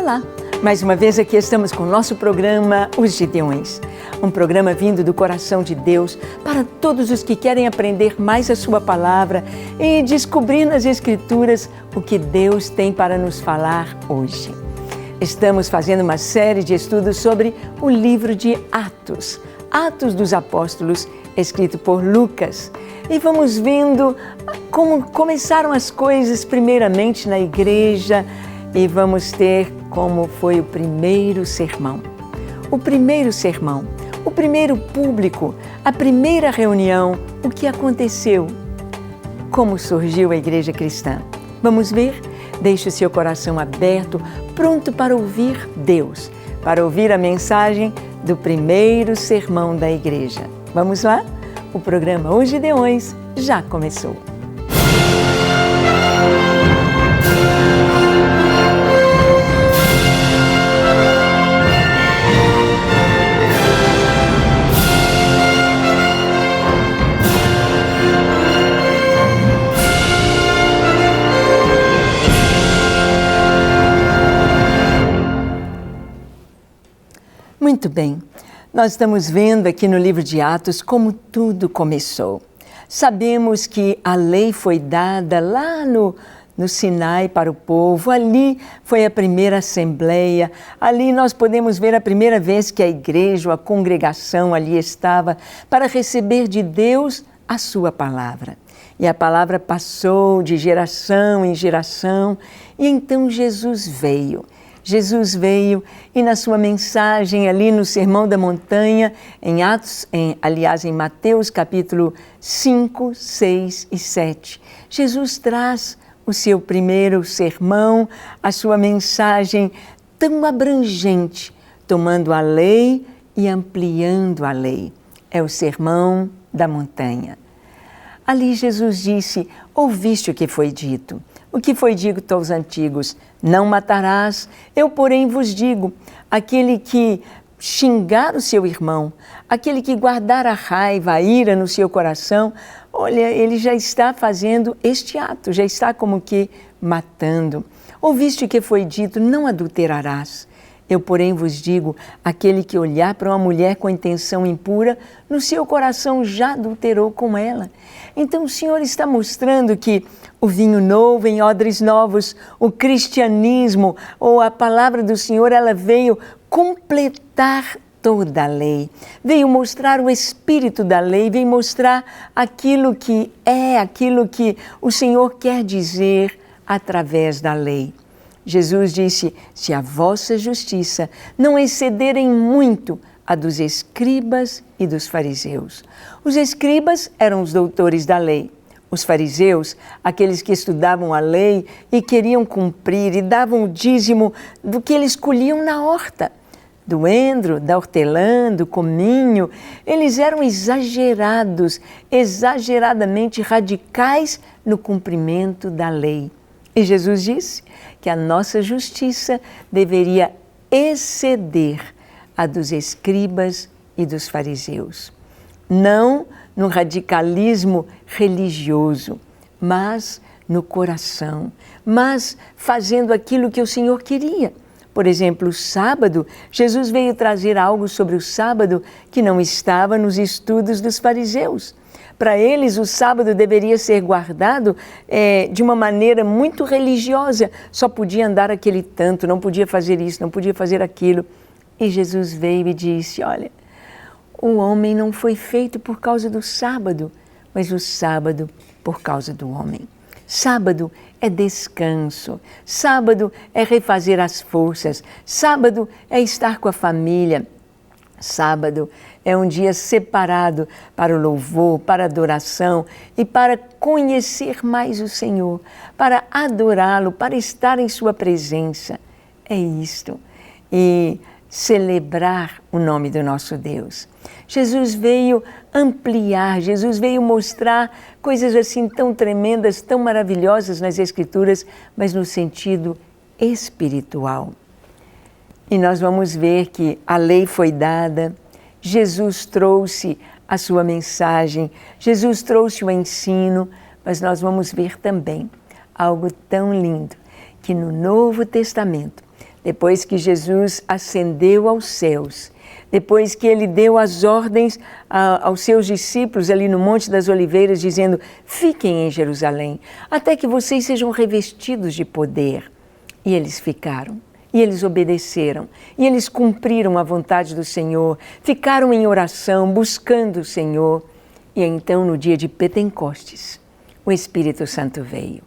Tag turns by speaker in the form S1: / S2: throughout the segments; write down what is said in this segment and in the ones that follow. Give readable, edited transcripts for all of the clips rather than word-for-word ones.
S1: Olá! Mais uma vez aqui estamos com o nosso programa Os Gideões. Um programa vindo do coração de Deus para todos os que querem aprender mais a sua palavra e descobrir nas Escrituras o que Deus tem para nos falar hoje. Estamos fazendo uma série de estudos sobre o livro de Atos, Atos dos Apóstolos, escrito por Lucas. E vamos vendo como começaram as coisas primeiramente na igreja e vamos ter como foi o primeiro sermão. O primeiro sermão, o primeiro público, a primeira reunião, o que aconteceu, como surgiu a igreja cristã. Vamos ver? Deixe o seu coração aberto, pronto para ouvir Deus, para ouvir a mensagem do primeiro sermão da igreja. Vamos lá? O programa Os Gideões já começou. Muito bem, nós estamos vendo aqui no livro de Atos como tudo começou. Sabemos que a lei foi dada lá no Sinai para o povo, ali foi a primeira assembleia, ali nós podemos ver a primeira vez que a igreja, a congregação ali estava para receber de Deus a sua palavra. E a palavra passou de geração em geração e então Jesus veio. Jesus veio e na sua mensagem ali no Sermão da Montanha, em Mateus capítulo 5, 6 e 7, Jesus traz o seu primeiro sermão, a sua mensagem tão abrangente, tomando a lei e ampliando a lei. É o Sermão da Montanha. Ali Jesus disse: ouviste o que foi dito. O que foi dito aos antigos: não matarás. Eu, porém, vos digo, aquele que xingar o seu irmão, aquele que guardar a raiva, a ira no seu coração, olha, ele já está fazendo este ato, já está como que matando. Ouviste o que foi dito: não adulterarás. Eu, porém, vos digo, aquele que olhar para uma mulher com intenção impura, no seu coração já adulterou com ela. Então o Senhor está mostrando que o vinho novo em odres novos, o cristianismo, ou a palavra do Senhor, ela veio completar toda a lei. Veio mostrar o espírito da lei, veio mostrar aquilo que o Senhor quer dizer através da lei. Jesus disse: se a vossa justiça não excederem muito a dos escribas e dos fariseus. Os escribas eram os doutores da lei. Os fariseus, aqueles que estudavam a lei e queriam cumprir e davam o dízimo do que eles colhiam na horta, do endro, da hortelã, do cominho. Eles eram exageradamente radicais no cumprimento da lei. E Jesus disse que a nossa justiça deveria exceder a dos escribas e dos fariseus. Não no radicalismo religioso, mas no coração, mas fazendo aquilo que o Senhor queria. Por exemplo, o sábado, Jesus veio trazer algo sobre o sábado que não estava nos estudos dos fariseus. Para eles, o sábado deveria ser guardado de uma maneira muito religiosa. Só podia andar aquele tanto, não podia fazer isso, não podia fazer aquilo. E Jesus veio e disse: olha, o homem não foi feito por causa do sábado, mas o sábado por causa do homem. Sábado é descanso, sábado é refazer as forças, sábado é estar com a família. Sábado é um dia separado para o louvor, para a adoração e para conhecer mais o Senhor, para adorá-lo, para estar em sua presença. É isto. E celebrar o nome do nosso Deus. Jesus veio ampliar, Jesus veio mostrar coisas assim tão tremendas, tão maravilhosas nas Escrituras, mas no sentido espiritual. E nós vamos ver que a lei foi dada, Jesus trouxe a sua mensagem, Jesus trouxe o ensino, mas nós vamos ver também algo tão lindo, que no Novo Testamento, depois que Jesus ascendeu aos céus, depois que ele deu as ordens aos seus discípulos ali no Monte das Oliveiras, dizendo: fiquem em Jerusalém, até que vocês sejam revestidos de poder. E eles ficaram, e eles obedeceram, e eles cumpriram a vontade do Senhor, ficaram em oração, buscando o Senhor. E então, no dia de Pentecostes, o Espírito Santo veio.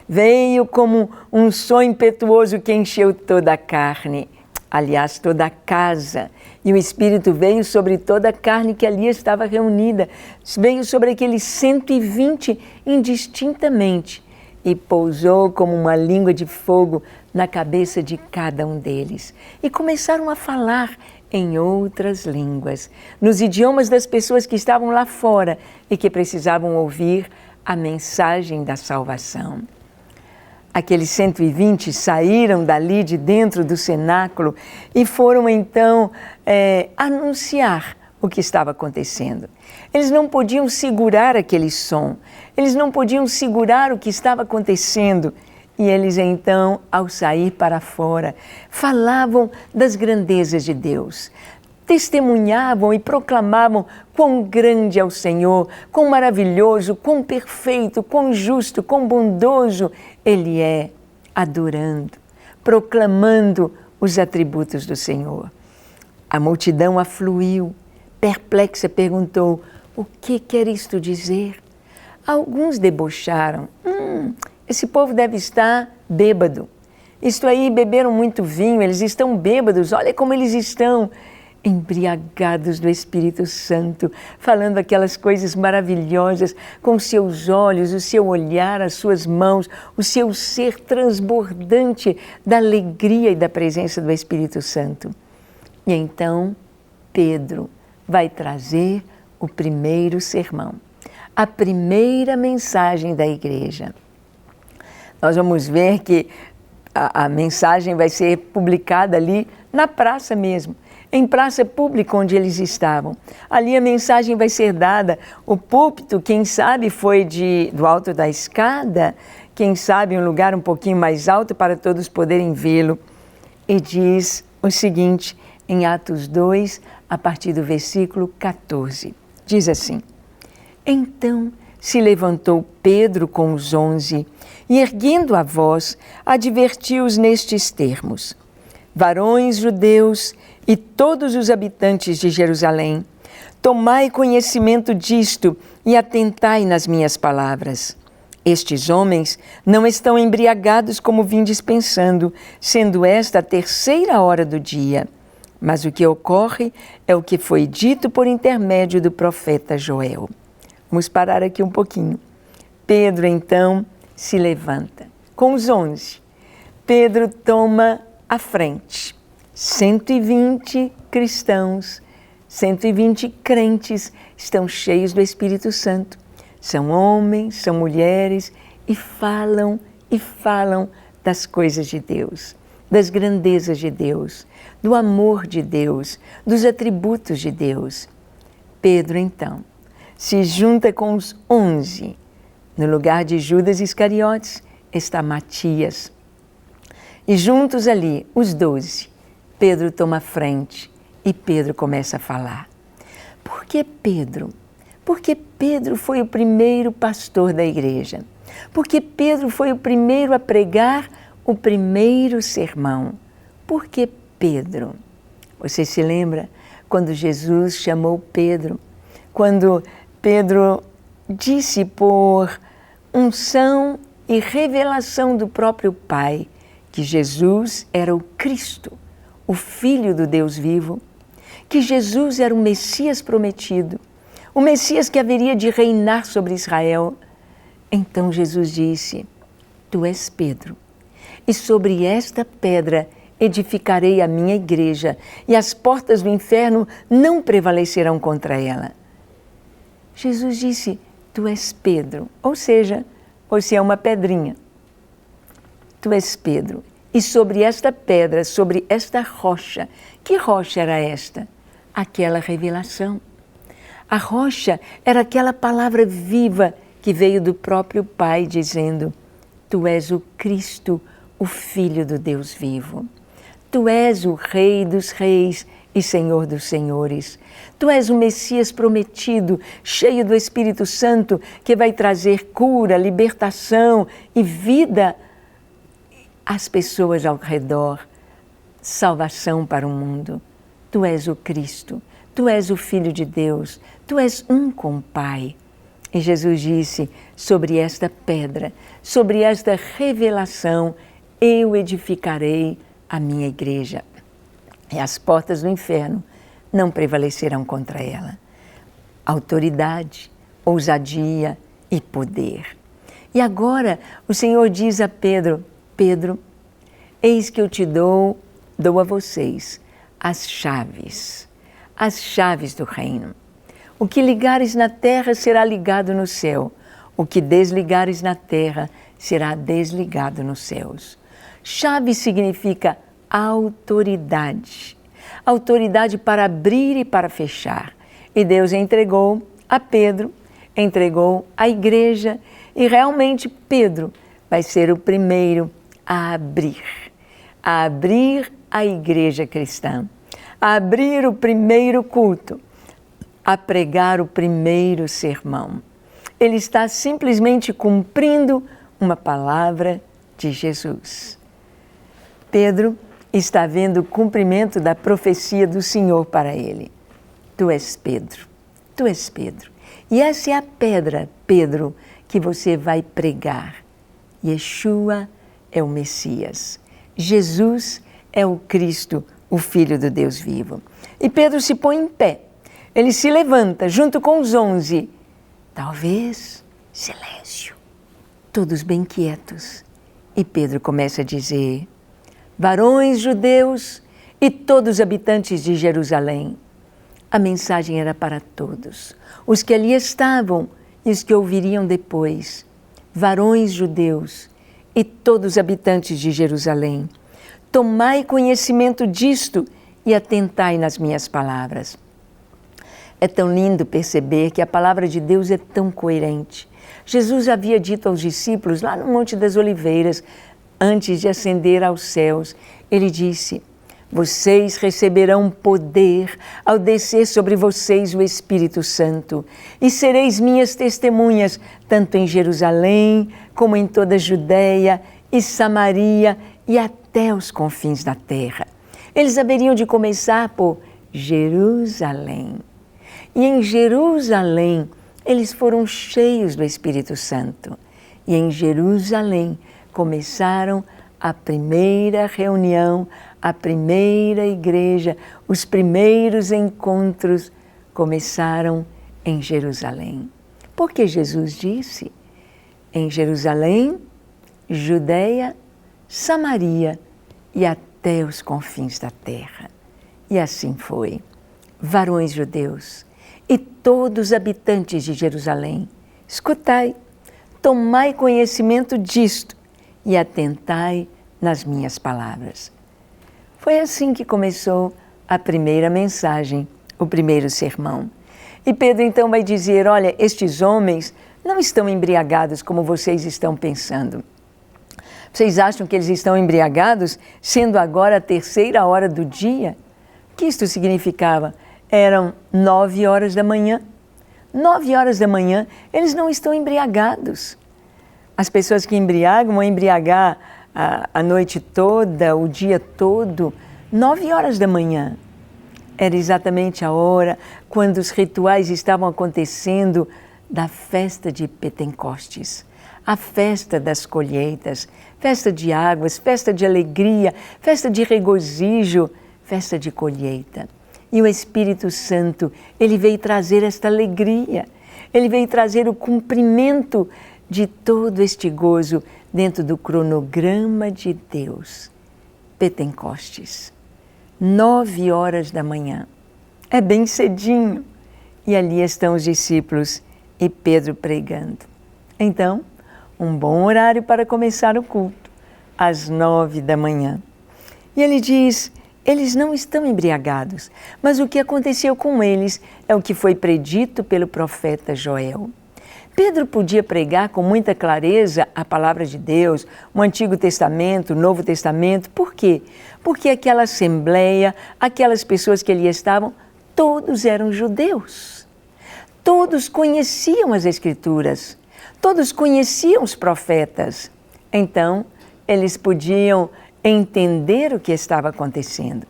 S1: Veio como um som impetuoso que encheu toda a carne, aliás, toda a casa. E o Espírito veio sobre toda a carne que ali estava reunida. Veio sobre aqueles 120 indistintamente e pousou como uma língua de fogo na cabeça de cada um deles. E começaram a falar em outras línguas, nos idiomas das pessoas que estavam lá fora e que precisavam ouvir a mensagem da salvação. Aqueles 120 saíram dali de dentro do cenáculo e foram então anunciar o que estava acontecendo. Eles não podiam segurar aquele som, eles não podiam segurar o que estava acontecendo. E eles então, ao sair para fora, falavam das grandezas de Deus, testemunhavam e proclamavam quão grande é o Senhor, quão maravilhoso, quão perfeito, quão justo, quão bondoso Ele é, adorando, proclamando os atributos do Senhor. A multidão afluiu, perplexa, perguntou: o que quer isto dizer? Alguns debocharam: esse povo deve estar bêbado. Isto aí, beberam muito vinho, eles estão bêbados, olha como eles estão. Embriagados do Espírito Santo, falando aquelas coisas maravilhosas, com seus olhos, o seu olhar, as suas mãos, o seu ser transbordante da alegria e da presença do Espírito Santo. E então, Pedro vai trazer o primeiro sermão, a primeira mensagem da igreja. Nós vamos ver que a mensagem vai ser publicada ali na praça mesmo, em praça pública onde eles estavam. Ali a mensagem vai ser dada, o púlpito, quem sabe foi do alto da escada, quem sabe um lugar um pouquinho mais alto para todos poderem vê-lo. E diz o seguinte, em Atos 2, a partir do versículo 14. Diz assim: então se levantou Pedro com os 11 e, erguendo a voz, advertiu-os nestes termos: varões judeus e todos os habitantes de Jerusalém, tomai conhecimento disto e atentai nas minhas palavras. Estes homens não estão embriagados como vindes pensando, sendo esta a 3ª hora do dia. Mas o que ocorre é o que foi dito por intermédio do profeta Joel. Vamos parar aqui um pouquinho. Pedro, então, se levanta. Com os 11, Pedro toma a frente. 120 cristãos, 120 crentes estão cheios do Espírito Santo. São homens, são mulheres e falam das coisas de Deus, das grandezas de Deus, do amor de Deus, dos atributos de Deus. Pedro, então, se junta com os 11. No lugar de Judas Iscariotes está Matias. E juntos ali, os 12, Pedro toma a frente e Pedro começa a falar. Por que Pedro? Porque Pedro foi o primeiro pastor da igreja. Porque Pedro foi o primeiro a pregar o primeiro sermão. Por que Pedro? Você se lembra quando Jesus chamou Pedro? Quando Pedro disse por unção e revelação do próprio Pai que Jesus era o Cristo, o Filho do Deus vivo, que Jesus era o Messias prometido, o Messias que haveria de reinar sobre Israel. Então Jesus disse: tu és Pedro, e sobre esta pedra edificarei a minha igreja, e as portas do inferno não prevalecerão contra ela. Jesus disse: tu és Pedro, ou seja, você é uma pedrinha. Tu és Pedro, e sobre esta pedra, sobre esta rocha, que rocha era esta? Aquela revelação. A rocha era aquela palavra viva que veio do próprio Pai dizendo: tu és o Cristo, o Filho do Deus vivo. Tu és o Rei dos Reis e Senhor dos Senhores. Tu és o Messias prometido, cheio do Espírito Santo, que vai trazer cura, libertação e vida às pessoas ao redor, salvação para o mundo. Tu és o Cristo, Tu és o Filho de Deus, Tu és um com o Pai. E Jesus disse, sobre esta pedra, sobre esta revelação, eu edificarei a minha igreja. E as portas do inferno não prevalecerão contra ela. Autoridade, ousadia e poder. E agora o Senhor diz a Pedro, Pedro, eis que eu te dou a vocês as chaves do reino. O que ligares na terra será ligado no céu, o que desligares na terra será desligado nos céus. Chave significa autoridade. Autoridade para abrir e para fechar. E Deus entregou a Pedro, entregou à igreja, e realmente Pedro vai ser o primeiro a abrir a igreja cristã, a abrir o primeiro culto, a pregar o primeiro sermão. Ele está simplesmente cumprindo uma palavra de Jesus. Pedro está vendo o cumprimento da profecia do Senhor para ele. Tu és Pedro, tu és Pedro. E essa é a pedra, Pedro, que você vai pregar. Yeshua é o Messias. Jesus é o Cristo, o Filho do Deus vivo. E Pedro se põe em pé. Ele se levanta junto com os 11. Talvez silêncio. Todos bem quietos. E Pedro começa a dizer, varões judeus e todos os habitantes de Jerusalém. A mensagem era para todos, os que ali estavam e os que ouviriam depois. Varões judeus e todos os habitantes de Jerusalém, tomai conhecimento disto e atentai nas minhas palavras. É tão lindo perceber que a palavra de Deus é tão coerente. Jesus havia dito aos discípulos lá no Monte das Oliveiras, antes de ascender aos céus, ele disse, vocês receberão poder ao descer sobre vocês o Espírito Santo e sereis minhas testemunhas, tanto em Jerusalém, como em toda a Judéia e Samaria e até os confins da terra. Eles haveriam de começar por Jerusalém. E em Jerusalém, eles foram cheios do Espírito Santo. E em Jerusalém começaram a primeira reunião, a primeira igreja, os primeiros encontros começaram em Jerusalém. Porque Jesus disse, em Jerusalém, Judéia, Samaria e até os confins da terra. E assim foi. Varões judeus e todos os habitantes de Jerusalém, escutai, tomai conhecimento disto e atentai nas minhas palavras. Foi assim que começou a primeira mensagem, o primeiro sermão. E Pedro então vai dizer, olha, estes homens não estão embriagados como vocês estão pensando. Vocês acham que eles estão embriagados, sendo agora a 3ª hora do dia? O que isto significava? Eram 9 horas da manhã. 9 horas da manhã, eles não estão embriagados. As pessoas que embriagam vão embriagar a noite toda, o dia todo. 9 horas da manhã. Era exatamente a hora quando os rituais estavam acontecendo da festa de Pentecostes. A festa das colheitas, festa de águas, festa de alegria, festa de regozijo, festa de colheita. E o Espírito Santo, ele veio trazer esta alegria, ele veio trazer o cumprimento de todo este gozo dentro do cronograma de Deus. Pentecostes, 9 horas da manhã, é bem cedinho, e ali estão os discípulos e Pedro pregando. Então, um bom horário para começar o culto, às 9 da manhã. E ele diz, eles não estão embriagados, mas o que aconteceu com eles é o que foi predito pelo profeta Joel. Pedro podia pregar com muita clareza a palavra de Deus, o Antigo Testamento, o Novo Testamento. Por quê? Porque aquela assembleia, aquelas pessoas que ali estavam, todos eram judeus. Todos conheciam as Escrituras, todos conheciam os profetas. Então, eles podiam entender o que estava acontecendo.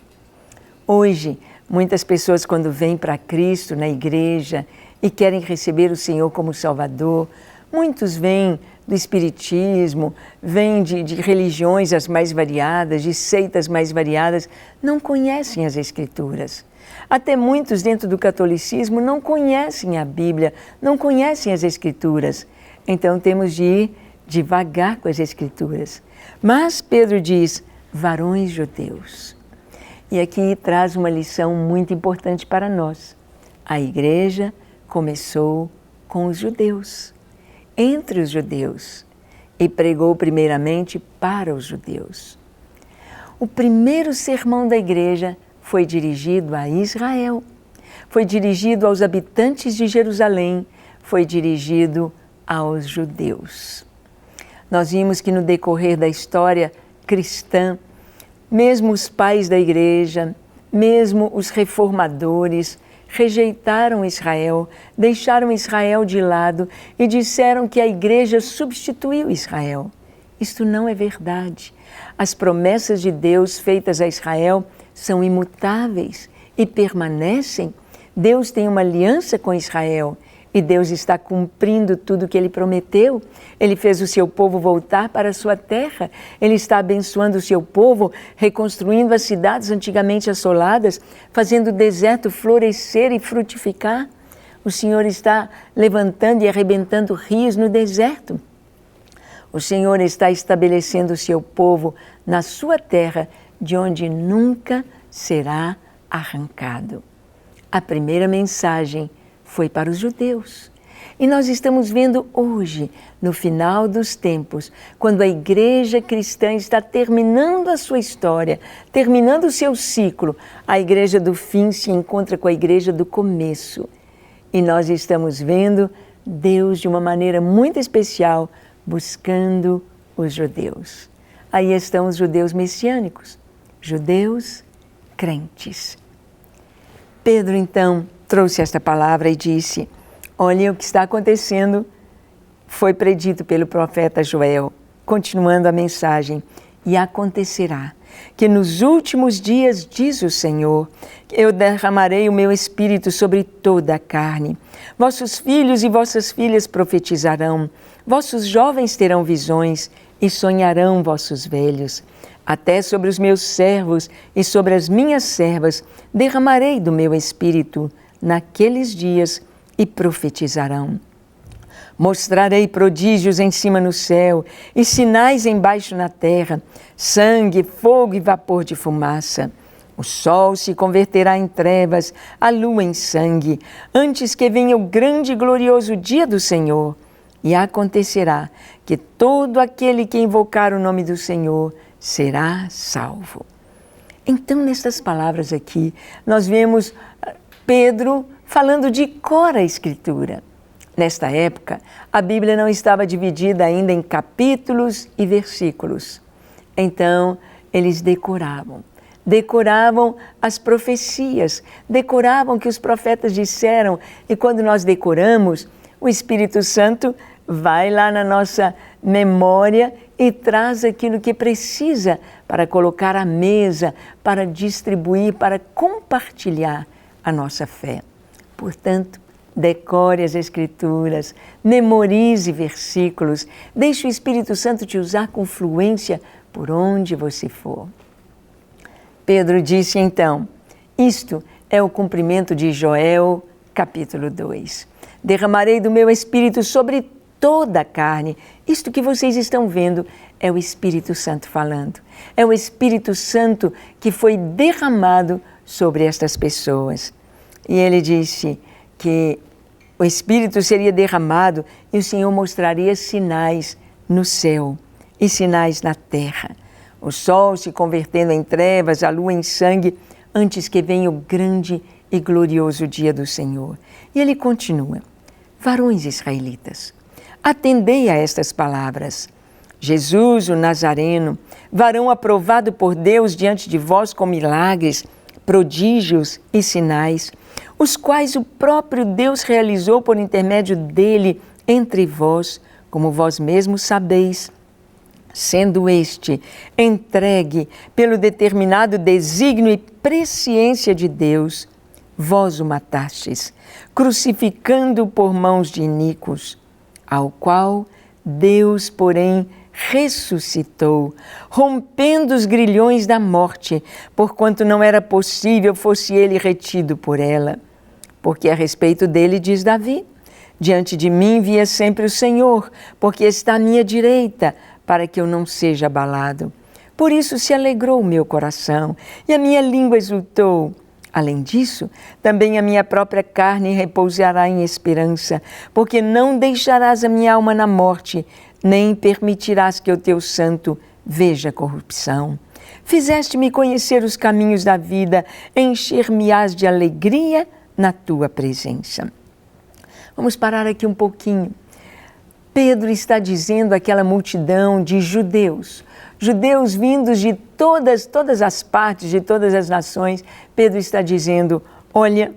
S1: Hoje, muitas pessoas, quando vêm para Cristo na igreja e querem receber o Senhor como Salvador, muitos vêm do Espiritismo, vêm de religiões as mais variadas, de seitas mais variadas, não conhecem as Escrituras. Até muitos dentro do catolicismo não conhecem a Bíblia, não conhecem as Escrituras. Então temos de ir devagar com as Escrituras. Mas Pedro diz, varões judeus. E aqui traz uma lição muito importante para nós. A igreja começou com os judeus, entre os judeus, e pregou primeiramente para os judeus. O primeiro sermão da igreja foi dirigido a Israel, foi dirigido aos habitantes de Jerusalém, foi dirigido aos judeus. Nós vimos que no decorrer da história cristã, mesmo os pais da igreja, mesmo os reformadores, rejeitaram Israel, deixaram Israel de lado e disseram que a igreja substituiu Israel. Isto não é verdade. As promessas de Deus feitas a Israel são imutáveis e permanecem. Deus tem uma aliança com Israel e Deus está cumprindo tudo o que Ele prometeu. Ele fez o seu povo voltar para a sua terra. Ele está abençoando o seu povo, reconstruindo as cidades antigamente assoladas, fazendo o deserto florescer e frutificar. O Senhor está levantando e arrebentando rios no deserto. O Senhor está estabelecendo o seu povo na sua terra, de onde nunca será arrancado. A primeira mensagem foi para os judeus. E nós estamos vendo hoje, no final dos tempos, quando a igreja cristã está terminando a sua história, terminando o seu ciclo, a igreja do fim se encontra com a igreja do começo. E nós estamos vendo Deus de uma maneira muito especial, buscando os judeus. Aí estão os judeus messiânicos, judeus crentes. Pedro, então, trouxe esta palavra e disse, olha o que está acontecendo, foi predito pelo profeta Joel, continuando a mensagem, e acontecerá que nos últimos dias, diz o Senhor, eu derramarei o meu espírito sobre toda a carne. Vossos filhos e vossas filhas profetizarão, vossos jovens terão visões e sonharão vossos velhos. Até sobre os meus servos e sobre as minhas servas derramarei do meu espírito naqueles dias e profetizarão. Mostrarei prodígios em cima no céu e sinais embaixo na terra, sangue, fogo e vapor de fumaça. O sol se converterá em trevas, a lua em sangue, antes que venha o grande e glorioso dia do Senhor. E acontecerá que todo aquele que invocar o nome do Senhor será salvo. Então, nestas palavras aqui, nós vemos Pedro falando de cor a Escritura. Nesta época, a Bíblia não estava dividida ainda em capítulos e versículos. Então, eles decoravam as profecias, decoravam o que os profetas disseram. E quando nós decoramos, o Espírito Santo vai lá na nossa memória e traz aquilo que precisa para colocar à mesa, para distribuir, para compartilhar a nossa fé. Portanto, decore as Escrituras, memorize versículos, deixe o Espírito Santo te usar com fluência por onde você for. Pedro disse então, isto é o cumprimento de Joel, capítulo 2. Derramarei do meu Espírito sobre toda a carne. Isto que vocês estão vendo é o Espírito Santo falando. É o Espírito Santo que foi derramado sobre estas pessoas. E ele disse que o Espírito seria derramado e o Senhor mostraria sinais no céu e sinais na terra. O sol se convertendo em trevas, a lua em sangue, antes que venha o grande e glorioso dia do Senhor. E ele continua, varões israelitas, Atendei a estas palavras. Jesus, o Nazareno, varão aprovado por Deus diante de vós com milagres, prodígios e sinais, os quais o próprio Deus realizou por intermédio dele entre vós, como vós mesmos sabeis, sendo este entregue pelo determinado desígnio e presciência de Deus, vós o matastes, crucificando-o por mãos de iníquos, ao qual Deus, porém, ressuscitou, rompendo os grilhões da morte, porquanto não era possível fosse ele retido por ela. Porque a respeito dele diz Davi, diante de mim via sempre o Senhor, porque está à minha direita, para que eu não seja abalado. Por isso se alegrou o meu coração, e a minha língua exultou. Além disso, também a minha própria carne repousará em esperança, porque não deixarás a minha alma na morte, nem permitirás que o teu santo veja corrupção. Fizeste-me conhecer os caminhos da vida, encher-me-ás de alegria na tua presença. Vamos parar aqui um pouquinho. Pedro está dizendo àquela multidão de judeus vindos de todas as partes, de todas as nações. Pedro está dizendo, olha,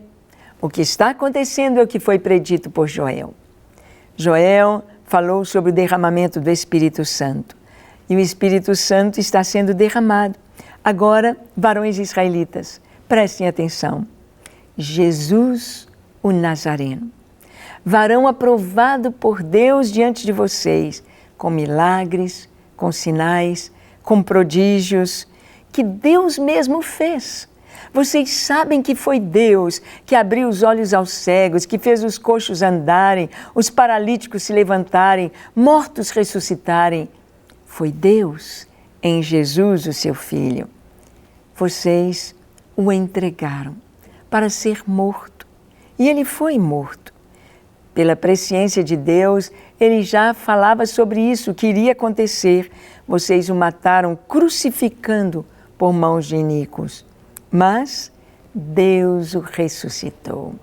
S1: o que está acontecendo é o que foi predito por Joel. Joel falou sobre o derramamento do Espírito Santo. E o Espírito Santo está sendo derramado. Agora, varões israelitas, prestem atenção. Jesus, o Nazareno, varão aprovado por Deus diante de vocês, com milagres, com sinais, com prodígios, que Deus mesmo fez. Vocês sabem que foi Deus que abriu os olhos aos cegos, que fez os coxos andarem, os paralíticos se levantarem, mortos ressuscitarem. Foi Deus em Jesus, o seu Filho. Vocês o entregaram para ser morto, e ele foi morto. Pela presciência de Deus, ele já falava sobre isso, que iria acontecer. Vocês o mataram crucificando por mãos de iníquos. Mas Deus o ressuscitou.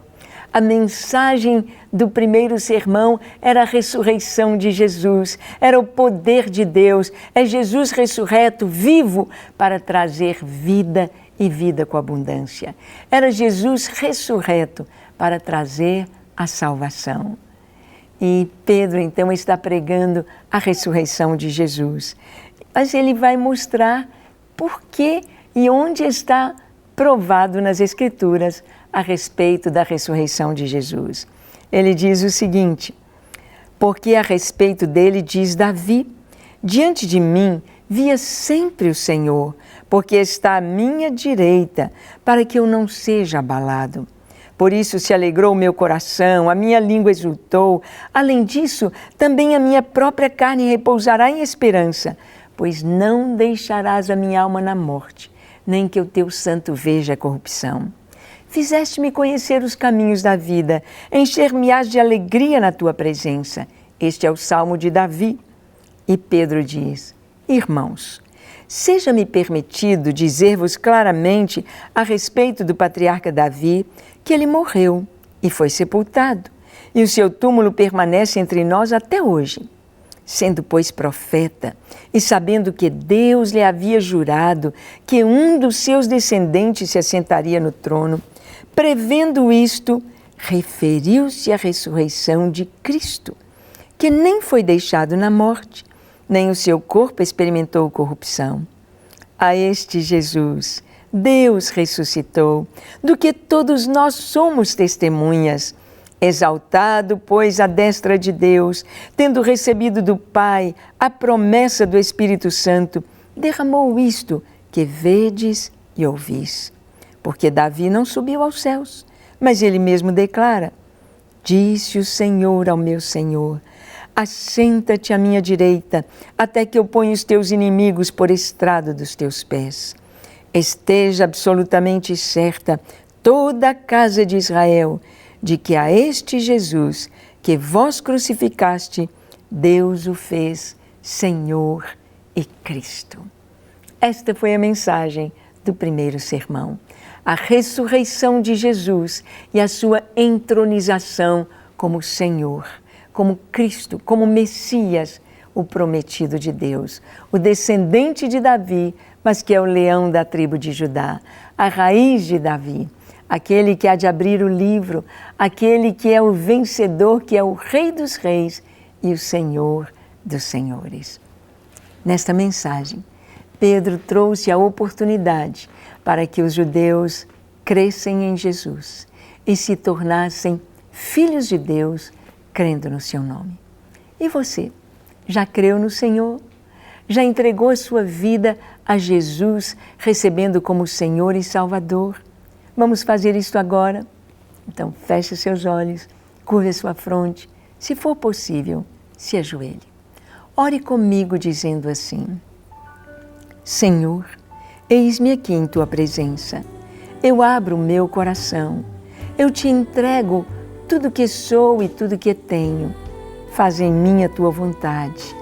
S1: A mensagem do primeiro sermão era a ressurreição de Jesus, era o poder de Deus, é Jesus ressurreto, vivo, para trazer vida e vida com abundância. Era Jesus ressurreto para trazer a salvação. E Pedro, então, está pregando a ressurreição de Jesus. Mas ele vai mostrar por que e onde está provado nas Escrituras a respeito da ressurreição de Jesus. Ele diz o seguinte, porque a respeito dele diz Davi, diante de mim via sempre o Senhor, porque está à minha direita, para que eu não seja abalado. Por isso se alegrou o meu coração, a minha língua exultou. Além disso, também a minha própria carne repousará em esperança, pois não deixarás a minha alma na morte, nem que o teu santo veja a corrupção. Fizeste-me conhecer os caminhos da vida, encher-me-ás de alegria na tua presença. Este é o Salmo de Davi. E Pedro diz, irmãos, seja-me permitido dizer-vos claramente a respeito do patriarca Davi, que ele morreu e foi sepultado, e o seu túmulo permanece entre nós até hoje. Sendo, pois, profeta, e sabendo que Deus lhe havia jurado que um dos seus descendentes se assentaria no trono, prevendo isto, referiu-se à ressurreição de Cristo, que nem foi deixado na morte, nem o seu corpo experimentou corrupção. A este Jesus, Deus ressuscitou, do que todos nós somos testemunhas. Exaltado, pois, à destra de Deus, tendo recebido do Pai a promessa do Espírito Santo, derramou isto que vedes e ouvis. Porque Davi não subiu aos céus, mas ele mesmo declara, disse o Senhor ao meu Senhor, assenta-te à minha direita, até que eu ponha os teus inimigos por estrado dos teus pés. Esteja absolutamente certa toda a casa de Israel, de que a este Jesus, que vós crucificaste, Deus o fez Senhor e Cristo. Esta foi a mensagem do primeiro sermão. A ressurreição de Jesus e a sua entronização como Senhor, como Cristo, como Messias, o prometido de Deus, o descendente de Davi, mas que é o leão da tribo de Judá, a raiz de Davi, aquele que há de abrir o livro, aquele que é o vencedor, que é o Rei dos Reis e o Senhor dos Senhores. Nesta mensagem, Pedro trouxe a oportunidade para que os judeus crescem em Jesus e se tornassem filhos de Deus, crendo no seu nome. E você, já creu no Senhor? Já entregou a sua vida a Jesus, recebendo como Senhor e Salvador? Vamos fazer isto agora? Então, feche seus olhos, curve a sua fronte. Se for possível, se ajoelhe. Ore comigo dizendo assim: Senhor, eis-me aqui em Tua presença. Eu abro o meu coração. Eu Te entrego tudo que sou e tudo que tenho. Faz em mim a Tua vontade.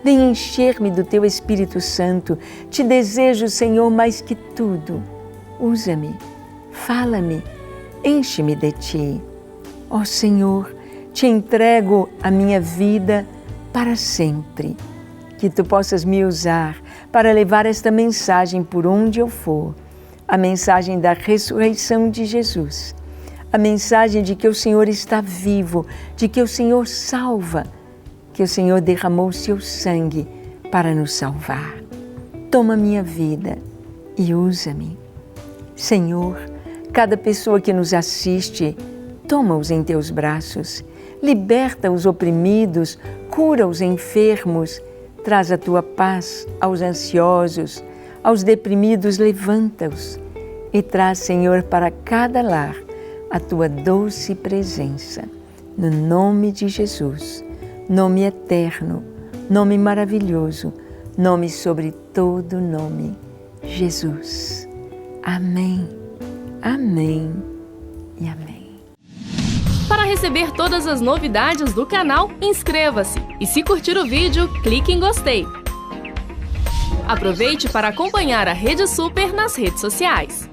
S1: Vem encher-me do Teu Espírito Santo. Te desejo, Senhor, mais que tudo. Usa-me, fala-me, enche-me de Ti. Ó Senhor, Te entrego a minha vida para sempre. Que Tu possas me usar para levar esta mensagem por onde eu for. A mensagem da ressurreição de Jesus. A mensagem de que o Senhor está vivo, de que o Senhor salva, que o Senhor derramou o seu sangue para nos salvar. Toma minha vida e usa-me. Senhor, cada pessoa que nos assiste, toma-os em Teus braços, liberta os oprimidos, cura os enfermos, traz a Tua paz aos ansiosos, aos deprimidos, levanta-os e traz, Senhor, para cada lar a Tua doce presença. No nome de Jesus, nome eterno, nome maravilhoso, nome sobre todo nome, Jesus. Amém, amém e amém.
S2: Para receber todas as novidades do canal, inscreva-se e, se curtir o vídeo, clique em gostei. Aproveite para acompanhar a Rede Super nas redes sociais.